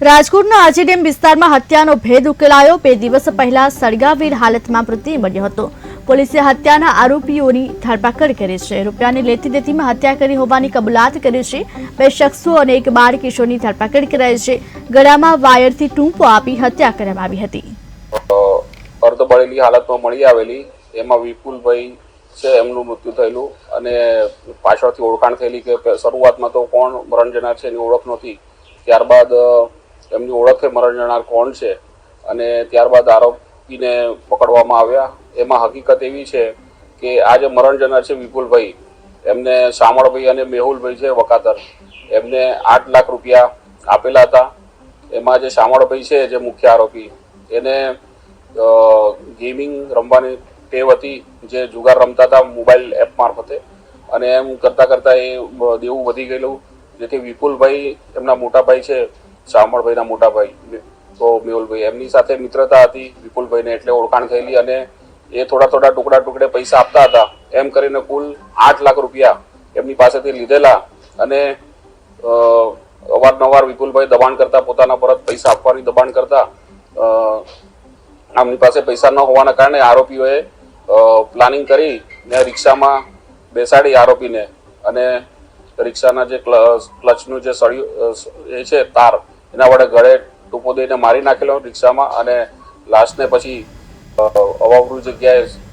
રાજકોટના આજીડેમ વિસ્તારમાં હત્યાનો ભેદ ઉકેલાયો। 2 દિવસ પહેલા સળગાવીર હાલતમાં મૃત્યુ મળ્યો હતો। પોલીસે હત્યાના આરોપીઓની ધરપકડ કરી છે। રૂપિયાની લેતી દેતીમાં હત્યા કરી હોવાની કબૂલાત કરી છે। 2 શખ્સો અને એક બાળ કિશોરની ધરપકડ કરાઈ છે। ગળામાં વાયરથી ટૂંપો આપી હત્યા કરવામાં આવી હતી। અર્ધ બળેલી હાલતમાં મળી આવેલી એમાં વિપુલભાઈ છે, એમનું મૃત્યુ થયેલું અને પાછળથી ઓળખાણ થયેલી કે શરૂઆતમાં તો કોણ મરણ જનાર છે એની ઓળખ નહોતી। ત્યારબાદ એમની ઓળખે મરણ જનાર કોણ છે અને ત્યારબાદ આરોપીને પકડવામાં આવ્યા। એમાં હકીકત એવી છે કે આ જે મરણ જનાર છે વિપુલભાઈ, એમને શામળભાઈ અને મેહુલભાઈ છે વકાતર, એમને 8 લાખ રૂપિયા આપેલા હતા। એમાં જે શામળભાઈ છે જે મુખ્ય આરોપી, એને ગેમિંગ રમવાની ટેવ હતી, જે જુગાર રમતા હતા મોબાઈલ એપ મારફતે, અને એમ કરતાં કરતાં એ દેવું વધી ગયેલું, જેથી વિપુલભાઈ એમના મોટા ભાઈ છે, શામળભાઈના મોટા ભાઈ તો મેહુલભાઈ, એમની સાથે મિત્રતા હતી વિપુલભાઈને, એટલે ઓળખાણ થયેલી અને એ થોડા ટુકડે પૈસા આપતા હતા। એમ કરીને કુલ 8 લાખ રૂપિયા એમની પાસેથી લીધેલા અને અવારનવાર વિપુલભાઈ દબાણ કરતા, પોતાના પરત પૈસા આપવાની દબાણ કરતા। આમની પાસે પૈસા ન હોવાના કારણે આરોપીઓએ પ્લાનિંગ કરી ને રિક્ષામાં બેસાડી આરોપીને અને રિક્ષાના જે ક્લચનું જે સળિયું એ છે તાર, એના વડે ગળે ટૂંપો દઈને મારી નાખેલો રિક્ષામાં અને લાશને પછી અવાવરૂ જગ્યાએ